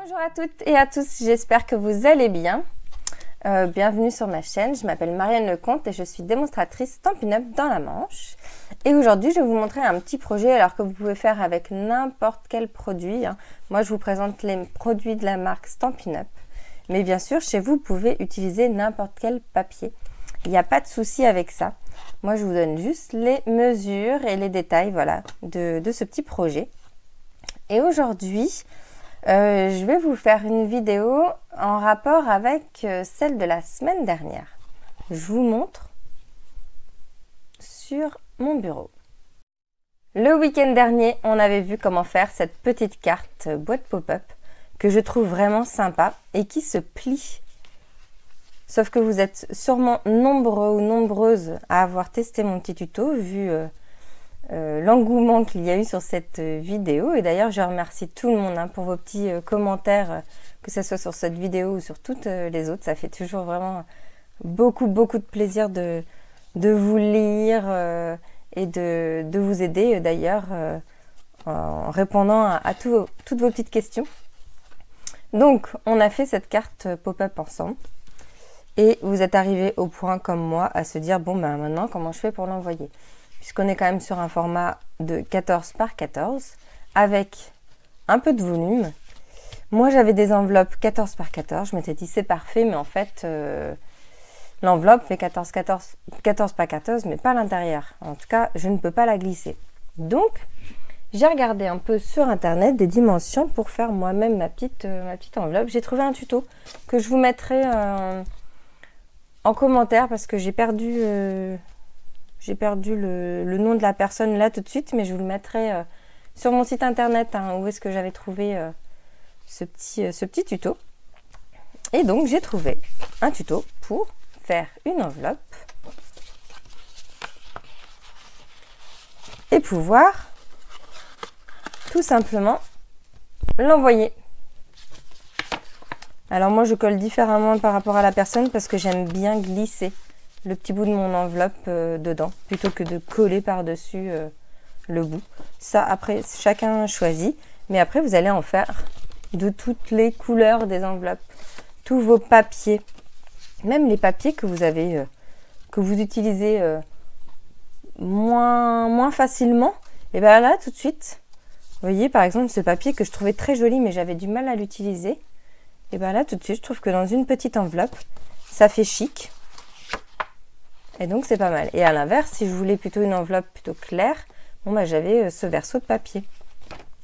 Bonjour à toutes et à tous, j'espère que vous allez bien. Bienvenue sur ma chaîne, je m'appelle Marianne Lecomte et je suis démonstratrice Stampin' Up dans la Manche. Et aujourd'hui, je vais vous montrer un petit projet alors que vous pouvez faire avec n'importe quel produit. Moi, je vous présente les produits de la marque Stampin' Up. Mais bien sûr, chez vous, vous pouvez utiliser n'importe quel papier. Il n'y a pas de souci avec ça. Moi, je vous donne juste les mesures et les détails voilà, de ce petit projet. Et aujourd'hui, je vais vous faire une vidéo en rapport avec celle de la semaine dernière. Je vous montre sur mon bureau. Le week-end dernier, on avait vu comment faire cette petite carte boîte pop-up que je trouve vraiment sympa et qui se plie. Sauf que vous êtes sûrement nombreux ou nombreuses à avoir testé mon petit tuto vu l'engouement qu'il y a eu sur cette vidéo. Et d'ailleurs, je remercie tout le monde pour vos petits commentaires, que ce soit sur cette vidéo ou sur toutes les autres. Ça fait toujours vraiment beaucoup de plaisir de vous lire et de vous aider d'ailleurs en répondant à toutes vos petites questions. Donc, on a fait cette carte pop-up ensemble. Et vous êtes arrivé au point, comme moi, à se dire, bon, ben maintenant, comment je fais pour l'envoyer? Puisqu'on est quand même sur un format de 14 par 14, avec un peu de volume. Moi, j'avais des enveloppes 14 par 14. Je m'étais dit, c'est parfait, mais en fait, l'enveloppe fait 14 par 14, mais pas l'intérieur. En tout cas, je ne peux pas la glisser. Donc, j'ai regardé un peu sur Internet des dimensions pour faire moi-même ma petite enveloppe. J'ai trouvé un tuto que je vous mettrai en commentaire parce que j'ai perdu le nom de la personne là tout de suite, mais je vous le mettrai sur mon site internet où est-ce que j'avais trouvé ce petit tuto. Et donc j'ai trouvé un tuto pour faire une enveloppe et pouvoir tout simplement l'envoyer. Alors moi je colle différemment par rapport à la personne parce que j'aime bien glisser le petit bout de mon enveloppe dedans plutôt que de coller par-dessus le bout. Ça après chacun choisit, mais après vous allez en faire de toutes les couleurs des enveloppes, tous vos papiers, même les papiers que vous avez que vous utilisez moins facilement. Et bien là tout de suite, vous voyez par exemple ce papier que je trouvais très joli mais j'avais du mal à l'utiliser. Et bien là tout de suite je trouve que dans une petite enveloppe ça fait chic. Et donc c'est pas mal. Et à l'inverse, si je voulais plutôt une enveloppe plutôt claire, bon bah j'avais ce verso de papier.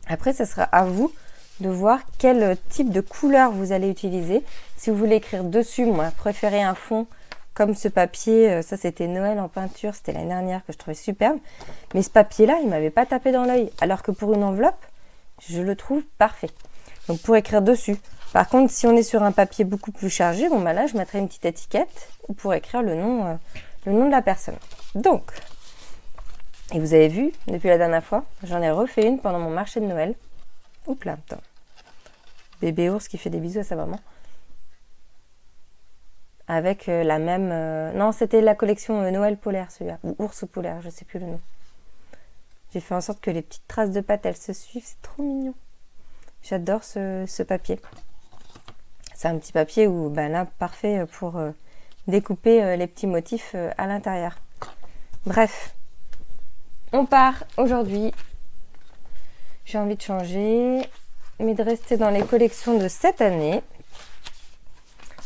Après, ce sera à vous de voir quel type de couleur vous allez utiliser. Si vous voulez écrire dessus, moi, préférez un fond comme ce papier. Ça, c'était Noël en peinture. C'était l'année dernière que je trouvais superbe. Mais ce papier-là, il m'avait pas tapé dans l'œil. Alors que pour une enveloppe, je le trouve parfait. Donc pour écrire dessus. Par contre, si on est sur un papier beaucoup plus chargé, bon bah là, je mettrai une petite étiquette pour écrire le nom de la personne. Donc, et vous avez vu, depuis la dernière fois, j'en ai refait une pendant mon marché de Noël. Oups là, attends. Bébé ours qui fait des bisous à sa maman. Avec la même... non, c'était la collection Noël polaire, celui-là. Ou ours polaire, je sais plus le nom. J'ai fait en sorte que les petites traces de pâte, elles se suivent. C'est trop mignon. J'adore ce papier. C'est un petit papier où, ben là, parfait pour... découper les petits motifs à l'intérieur. Bref, on part aujourd'hui. J'ai envie de changer, mais de rester dans les collections de cette année.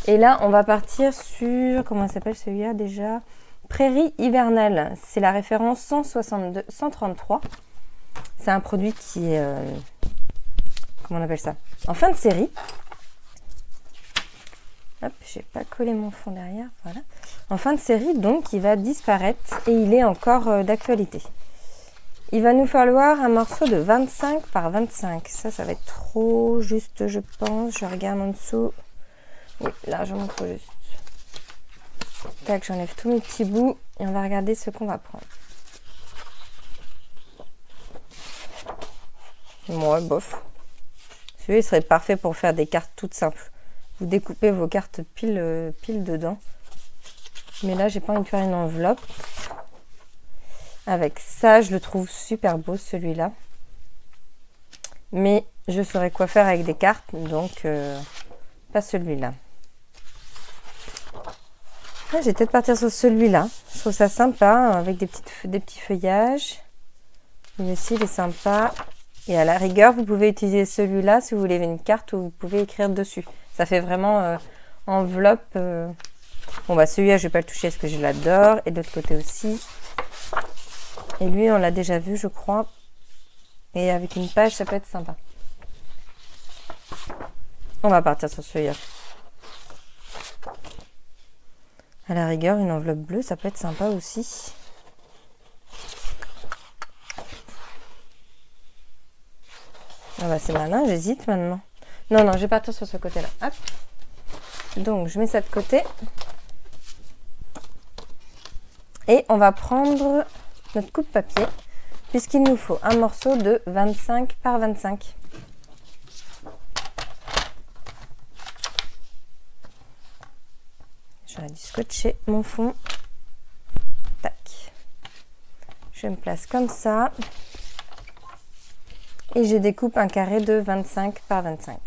Et là, on va partir sur, comment s'appelle celui-là déjà? Prairie hivernale. C'est la référence 133. C'est un produit qui est, comment on appelle ça? En fin de série. Hop, j'ai pas collé mon fond derrière, voilà. En fin de série, donc, il va disparaître et il est encore d'actualité. Il va nous falloir un morceau de 25 par 25. Ça va être trop juste, je pense. Je regarde en dessous. Oui, largement trop juste. Tac, j'enlève tous mes petits bouts et on va regarder ce qu'on va prendre. Moi, bof. Celui-là, il serait parfait pour faire des cartes toutes simples. Vous découpez vos cartes pile dedans. Mais là, j'ai pas envie de faire une enveloppe. Avec ça, je le trouve super beau celui-là. Mais je saurais quoi faire avec des cartes, donc pas celui-là. Ah, je vais peut-être partir sur celui-là. Je trouve ça sympa, avec des petits feuillages. Lui aussi, il est sympa. Et à la rigueur, vous pouvez utiliser celui-là si vous voulez une carte où vous pouvez écrire dessus. Ça fait vraiment enveloppe. Bon, bah celui-là, je vais pas le toucher parce que je l'adore. Et de l'autre côté aussi. Et lui, on l'a déjà vu, je crois. Et avec une page, ça peut être sympa. On va partir sur celui-là. À la rigueur, une enveloppe bleue, ça peut être sympa aussi. Ah bah c'est malin, j'hésite maintenant. Non, non, je vais partir sur ce côté-là. Hop. Donc, je mets ça de côté. Et on va prendre notre coupe-papier, puisqu'il nous faut un morceau de 25 par 25. J'aurais dû scotcher mon fond. Tac. Je me place comme ça. Et je découpe un carré de 25 par 25.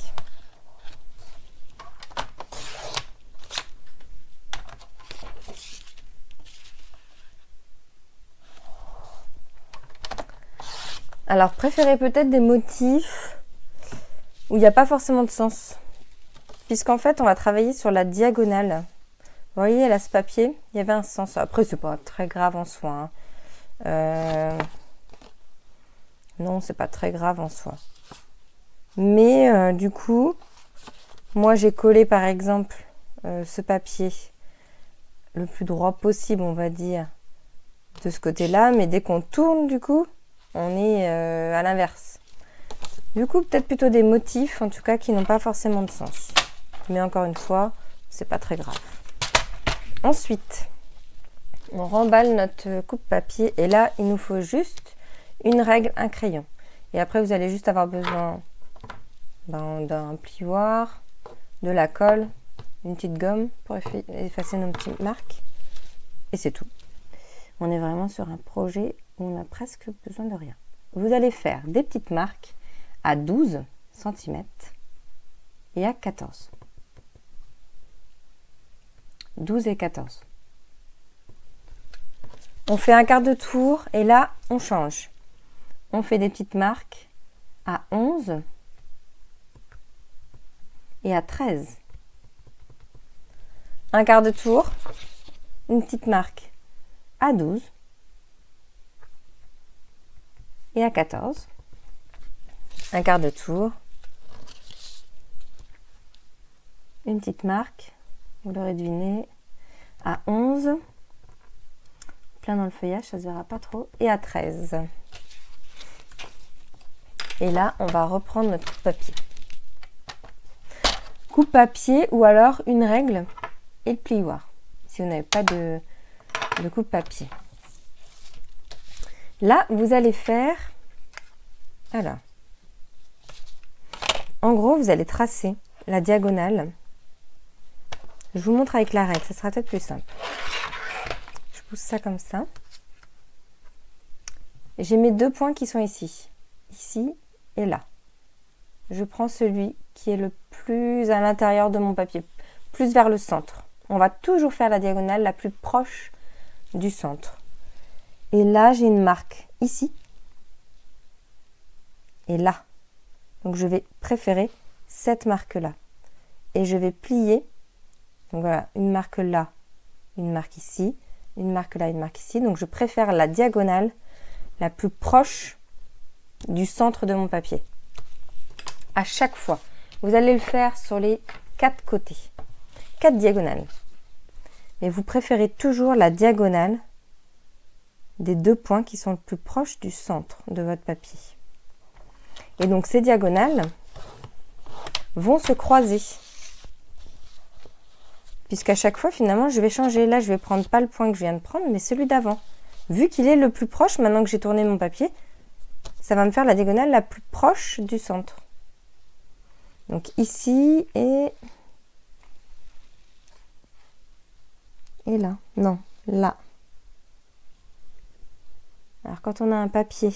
Alors, préférez peut-être des motifs où il n'y a pas forcément de sens. Puisqu'en fait, on va travailler sur la diagonale. Vous voyez, là, ce papier, il y avait un sens. Après, c'est pas très grave en soi. Non, c'est pas très grave en soi. Mais du coup, moi, j'ai collé, par exemple, ce papier le plus droit possible, on va dire, de ce côté-là. Mais dès qu'on tourne, du coup, on est à l'inverse. Du coup, peut-être plutôt des motifs, en tout cas, qui n'ont pas forcément de sens. Mais encore une fois, c'est pas très grave. Ensuite, on remballe notre coupe-papier et là, il nous faut juste une règle, un crayon. Et après, vous allez juste avoir besoin d'un plioir, de la colle, une petite gomme pour effacer nos petites marques. Et c'est tout. On est vraiment sur un projet où on a presque besoin de rien. Vous allez faire des petites marques à 12 cm et à 14. 12 et 14. On fait un quart de tour et là, on change. On fait des petites marques à 11 et à 13. Un quart de tour, une petite marque à 12 et à 14. Un quart de tour, une petite marque, vous l'aurez deviné, à 11, plein dans le feuillage, ça se verra pas trop, et à 13. Et là, on va reprendre notre coupe-papier. Coupe-papier ou alors une règle et le plioir, si vous n'avez pas de coupe-papier. Là, vous allez faire... Alors, en gros, vous allez tracer la diagonale. Je vous montre avec la règle, ça sera peut-être plus simple. Je pousse ça comme ça. J'ai mes deux points qui sont ici. Ici et là. Je prends celui qui est le plus à l'intérieur de mon papier, plus vers le centre. On va toujours faire la diagonale la plus proche du centre. Et là, j'ai une marque ici et là. Donc, je vais préférer cette marque-là. Et je vais plier. Donc, voilà, une marque là, une marque ici, une marque là, une marque ici. Donc, je préfère la diagonale la plus proche du centre de mon papier. À chaque fois. Vous allez le faire sur les 4 côtés. 4 diagonales. Mais vous préférez toujours la diagonale des deux points qui sont le plus proches du centre de votre papier. Et donc ces diagonales vont se croiser. Puisqu'à chaque fois, finalement, je vais changer. Là, je vais prendre pas le point que je viens de prendre, mais celui d'avant. Vu qu'il est le plus proche, maintenant que j'ai tourné mon papier, ça va me faire la diagonale la plus proche du centre. Donc ici et là. Non, là. Alors quand on a un papier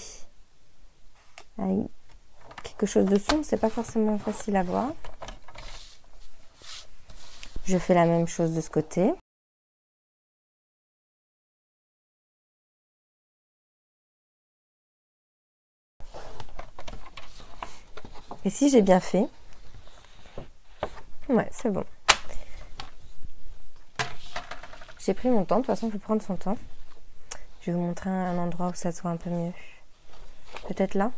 avec quelque chose de sombre, c'est pas forcément facile à voir. Je fais la même chose de ce côté. Et si j'ai bien fait, ouais, c'est bon. J'ai pris mon temps, de toute façon, il faut prendre son temps. Je vais vous montrer un endroit où ça se voit un peu mieux. Peut-être là?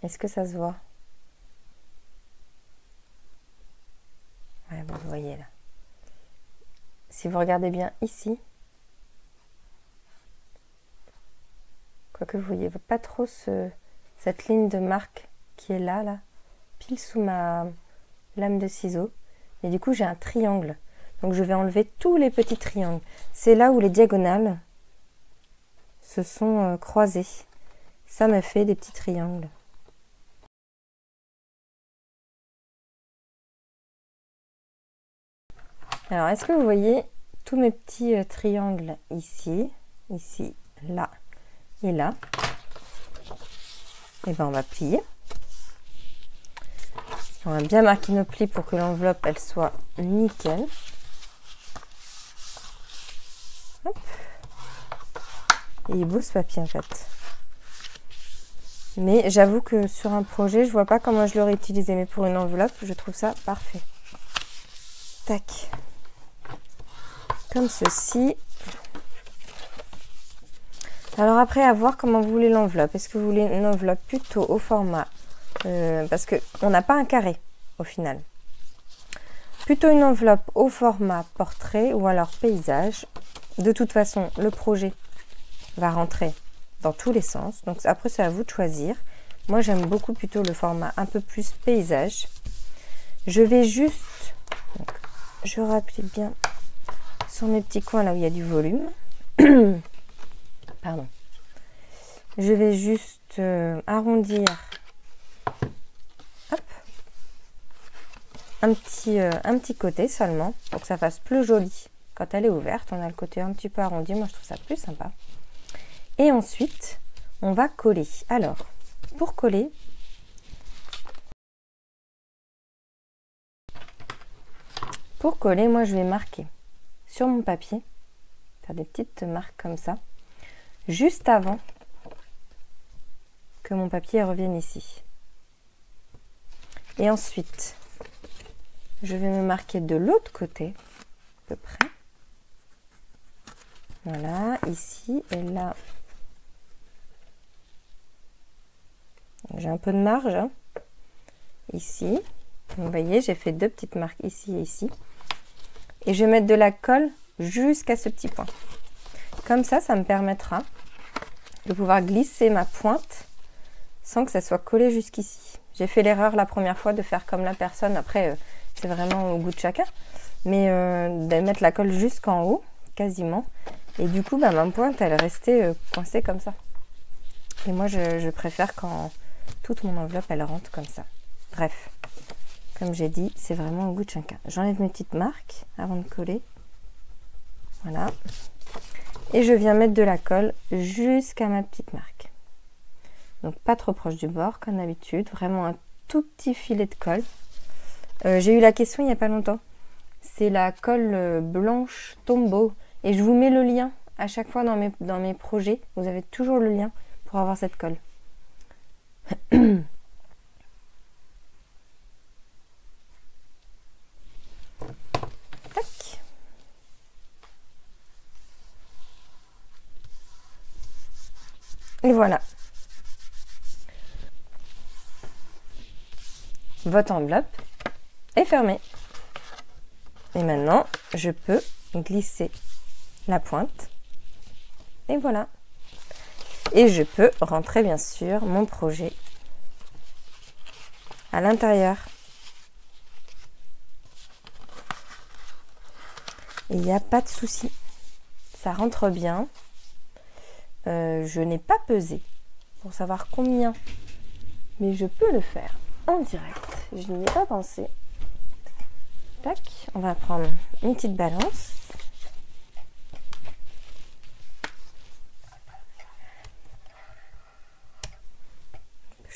Est-ce que ça se voit? Ouais, bon, vous voyez là. Si vous regardez bien ici, quoique vous voyez pas trop cette ligne de marque qui est là, pile sous ma lame de ciseaux. Et du coup, j'ai un triangle. Donc, je vais enlever tous les petits triangles. C'est là où les diagonales se sont croisées. Ça me fait des petits triangles. Alors, est-ce que vous voyez tous mes petits triangles ici, ici, là et là? Et bien, on va plier. On va bien marquer nos plis pour que l'enveloppe, elle soit nickel. Hop. Il est beau ce papier en fait. Mais j'avoue que sur un projet, je vois pas comment je l'aurais utilisé. Mais pour une enveloppe, je trouve ça parfait. Tac. Comme ceci. Alors après, à voir comment vous voulez l'enveloppe. Est-ce que vous voulez une enveloppe plutôt au format parce qu'on n'a pas un carré au final. Plutôt une enveloppe au format portrait ou alors paysage. De toute façon, le projet va rentrer dans tous les sens. Donc après, c'est à vous de choisir. Moi, j'aime beaucoup plutôt le format un peu plus paysage. Je vais juste... Donc, je rapplique bien sur mes petits coins là où il y a du volume. Pardon. Je vais juste arrondir hop, un petit côté seulement pour que ça fasse plus joli. Quand elle est ouverte, on a le côté un petit peu arrondi. Moi, je trouve ça plus sympa. Et ensuite, on va coller. Alors, pour coller, moi, je vais marquer sur mon papier, faire des petites marques comme ça, juste avant que mon papier revienne ici. Et ensuite, je vais me marquer de l'autre côté, à peu près. Voilà, ici et là. J'ai un peu de marge, hein. Ici. Vous voyez, j'ai fait deux petites marques ici et ici. Et je vais mettre de la colle jusqu'à ce petit point. Comme ça, ça me permettra de pouvoir glisser ma pointe sans que ça soit collé jusqu'ici. J'ai fait l'erreur la première fois de faire comme la personne. Après, c'est vraiment au goût de chacun. Mais de mettre la colle jusqu'en haut, quasiment. Et du coup, bah, ma pointe, elle est restée coincée comme ça. Et moi, je préfère quand toute mon enveloppe, elle rentre comme ça. Bref, comme j'ai dit, c'est vraiment au goût de chacun. J'enlève mes petites marques avant de coller. Voilà. Et je viens mettre de la colle jusqu'à ma petite marque. Donc, pas trop proche du bord, comme d'habitude. Vraiment un tout petit filet de colle. J'ai eu la question il n'y a pas longtemps. C'est la colle blanche Tombow. Et je vous mets le lien à chaque fois dans mes projets. Vous avez toujours le lien pour avoir cette colle. Tac. Et voilà. Votre enveloppe est fermée. Et maintenant, je peux glisser la pointe. Et voilà. Et je peux rentrer bien sûr mon projet à l'intérieur. Il n'y a pas de souci. Ça rentre bien. Je n'ai pas pesé pour savoir combien. Mais je peux le faire en direct. Je n'y ai pas pensé. Tac. On va prendre une petite balance.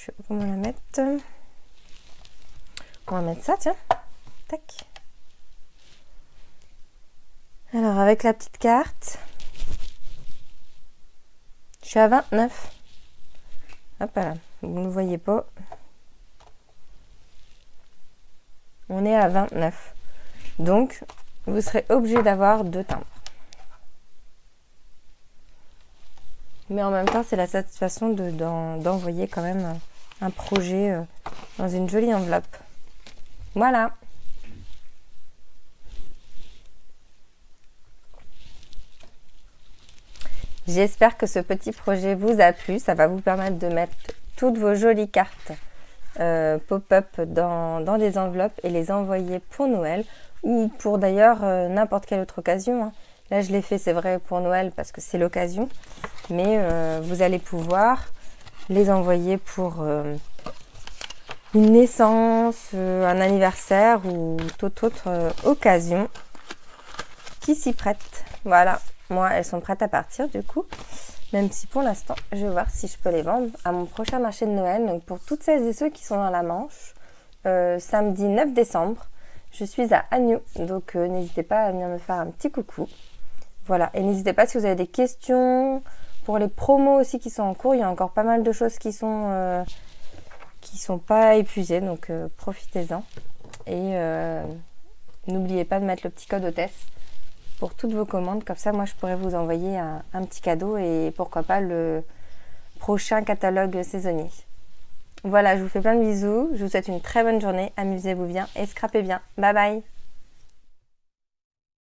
sais pas comment la mettre. On va mettre ça, tiens. Tac. Alors, avec la petite carte, je suis à 29. Hop là, vous ne voyez pas. On est à 29. Donc, vous serez obligé d'avoir 2 timbres. Mais en même temps, c'est la satisfaction d'envoyer quand même un projet dans une jolie enveloppe. Voilà. J'espère que ce petit projet vous a plu. Ça va vous permettre de mettre toutes vos jolies cartes pop-up dans des enveloppes et les envoyer pour Noël ou pour d'ailleurs n'importe quelle autre occasion. Hein. Là, je l'ai fait, c'est vrai, pour Noël parce que c'est l'occasion. Mais vous allez pouvoir les envoyer pour une naissance, un anniversaire ou toute autre occasion qui s'y prête. Voilà. Moi, elles sont prêtes à partir du coup. Même si pour l'instant, je vais voir si je peux les vendre à mon prochain marché de Noël. Donc pour toutes celles et ceux qui sont dans la Manche, samedi 9 décembre, je suis à Agneau. Donc n'hésitez pas à venir me faire un petit coucou. Voilà. Et n'hésitez pas si vous avez des questions. Pour les promos aussi qui sont en cours, il y a encore pas mal de choses qui sont pas épuisées. Donc profitez-en. Et n'oubliez pas de mettre le petit code hôtesse pour toutes vos commandes, comme ça moi je pourrais vous envoyer un petit cadeau et pourquoi pas le prochain catalogue saisonnier. Voilà, je vous fais plein de bisous, je vous souhaite une très bonne journée, amusez-vous bien et scrapez bien. Bye bye.